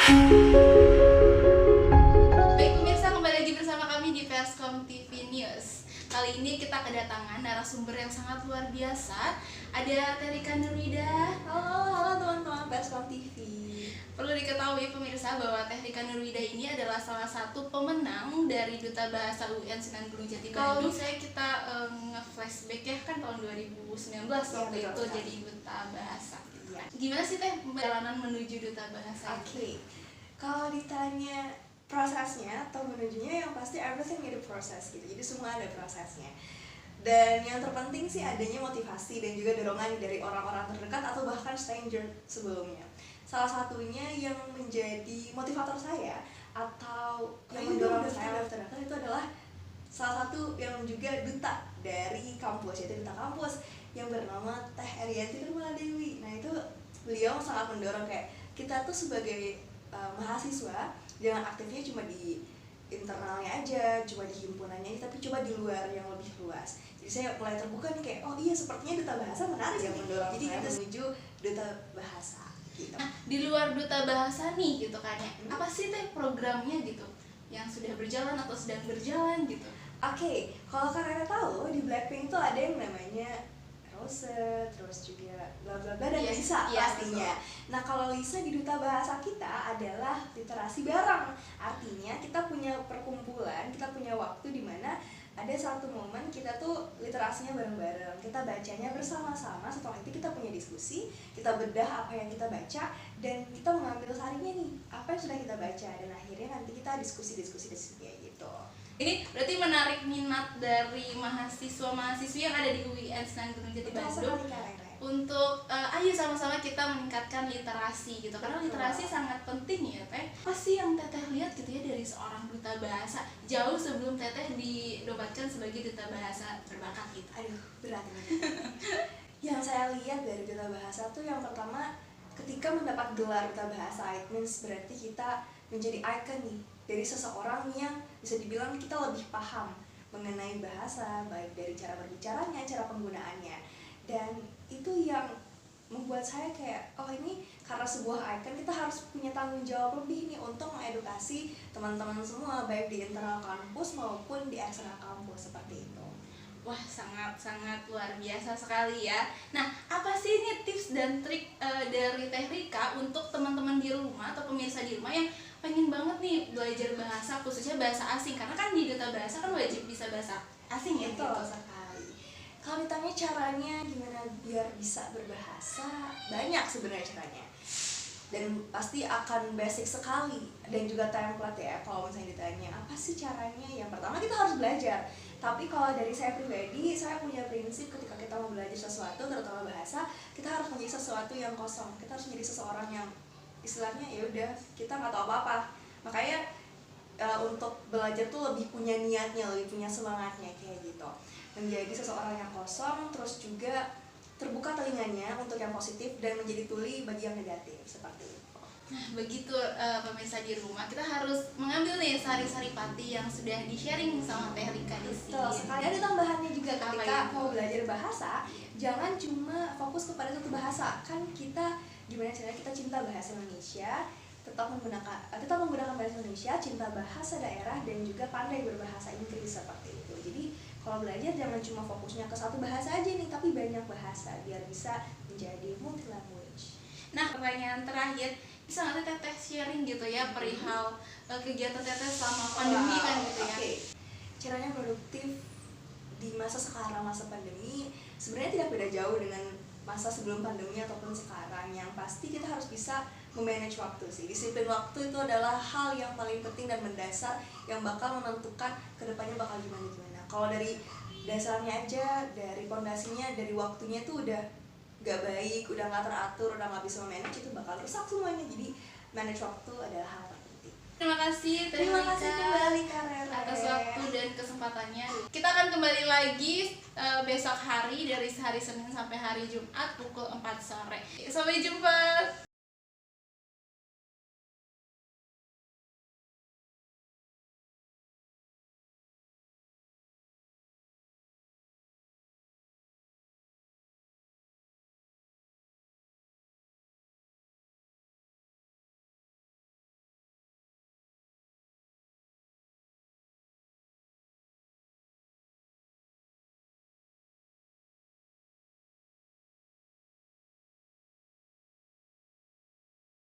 Baik pemirsa, kembali lagi bersama kami di Perskom TV News. Kali ini kita kedatangan narasumber yang sangat luar biasa. Ada Terika Nurwida. Halo teman-teman Perskom TV. Perlu diketahui pemirsa bahwa Terika Nurwida ini adalah salah satu pemenang dari Duta Bahasa UN Sunan Gunung Jati Kalau Bandung. Saya kita nge-flashback ya kan tahun 2019 waktu betul itu sekali. jadi Duta Bahasa. Ya. Gimana sih Teh perjalanan menuju Duta Bahasa? Oke. Kalau ditanya prosesnya atau menujunya, yang pasti everything ada proses gitu. Jadi semua ada prosesnya. Dan yang terpenting sih adanya motivasi dan juga dorongan dari orang-orang terdekat atau bahkan stranger sebelumnya. Salah satunya yang menjadi motivator saya atau yang mendorong saya terdekat itu adalah salah satu yang juga duta dari kampus, yaitu duta kampus yang bernama Teh Erianti Nurmala Dewi. Nah itu beliau sangat mendorong kayak kita tuh sebagai mahasiswa jangan aktifnya cuma di internalnya aja, cuma di himpunannya ini, tapi coba di luar yang lebih luas. Jadi saya mulai terbuka nih kayak, oh iya sepertinya duta bahasa menarik yang mendorong jadi kita menuju duta bahasa gitu. Nah, di luar Duta Bahasa nih gitu kan ya. Apa sih Teh programnya gitu yang sudah berjalan atau sedang berjalan gitu? Oke, kalau kalian tahu di Blackpink tuh ada yang namanya Rose, terus juga bla bla bla dan Iya, Lisa iya, pastinya. Nah kalau Lisa di Duta Bahasa kita adalah literasi bareng. Artinya kita punya perkumpulan, kita punya waktu di mana ada satu momen kita tuh literasinya bareng-bareng. Kita bacanya bersama-sama, setelah itu kita punya diskusi, kita bedah apa yang kita baca dan kita mengambil sarinya nih, apa yang sudah kita baca dan akhirnya nanti kita diskusi kayak gitu. Ini berarti menarik minat dari mahasiswa-mahasiswi yang ada di UIN Sunan Gunung Jati Betul Bandung sekali, Kak Rere. untuk ayo sama-sama kita meningkatkan literasi gitu, karena Betul. literasi sangat penting ya Teh. Apa sih yang Teteh lihat gitu ya dari seorang duta bahasa jauh sebelum Teteh dinobatkan sebagai duta bahasa berbakat gitu? Aduh, berat ini. Yang saya lihat dari duta bahasa tuh yang pertama, ketika mendapat gelar duta bahasa, it means berarti kita menjadi icon nih dari seseorang yang bisa dibilang kita lebih paham mengenai bahasa, baik dari cara berbicaranya, cara penggunaannya. Dan itu yang membuat saya kayak, oh ini karena sebuah icon kita harus punya tanggung jawab lebih nih untuk mengedukasi teman-teman semua, baik di internal kampus maupun di eksternal kampus, seperti itu. Wah, sangat-sangat luar biasa sekali ya. Nah, apa sih ini tips dan trik dari Teh Rika untuk teman-teman di rumah atau pemirsa di rumah yang pengen banget nih belajar bahasa, khususnya bahasa asing? Karena kan di Duta Bahasa kan wajib bisa bahasa asing ya Betul gitu. sekali. Kalau ditanya caranya gimana biar bisa berbahasa, banyak sebenarnya caranya. Dan pasti akan basic sekali dan juga template ya. Kalau misalnya ditanya apa sih caranya, yang pertama kita harus belajar. Tapi kalau dari saya pribadi, saya punya prinsip ketika kita mau belajar sesuatu, terutama bahasa, kita harus menjadi sesuatu yang kosong. Kita harus menjadi seseorang yang istilahnya ya udah kita nggak tahu apa-apa. Makanya untuk belajar tuh lebih punya niatnya, lebih punya semangatnya kayak gitu. Menjadi seseorang yang kosong, terus juga terbuka telinganya untuk yang positif dan menjadi tuli bagi yang negatif, seperti itu. Nah, begitu pemirsa di rumah, kita harus mengambil nih sari-sari pati yang sudah di-sharing sama Teh Rika di sini. Betul sekali. Ada tambahannya juga Apa ketika itu? mau belajar bahasa, jangan cuma fokus kepada satu bahasa. Kan kita gimana caranya kita cinta bahasa Indonesia, tetap menggunakan bahasa Indonesia, cinta bahasa daerah dan juga pandai berbahasa Inggris, seperti itu. Jadi kalau belajar jangan cuma fokusnya ke satu bahasa aja nih, tapi banyak bahasa biar bisa menjadi multi language. Nah, pertanyaan terakhir, bisa nggak Teteh sharing gitu ya perihal kegiatan Teteh selama pandemi kan gitu ya? Oke. Caranya produktif di masa sekarang, masa pandemi, sebenarnya tidak beda jauh dengan masa sebelum pandemi ataupun sekarang. Yang pasti kita harus bisa memanage waktu sih. Disiplin waktu itu adalah hal yang paling penting dan mendasar yang bakal menentukan kedepannya bakal gimana. Kalau dari dasarnya aja, dari pondasinya, dari waktunya tuh udah gak baik, udah gak teratur, udah gak bisa memanage, itu bakal rusak semuanya. Jadi manage waktu adalah hal terpenting. Terima kasih Teh Terima kasih Rika kembali Kak Rere atas waktu dan kesempatannya. Kita akan kembali lagi besok hari dari hari Senin sampai hari Jumat pukul 4 sore. Sampai jumpa.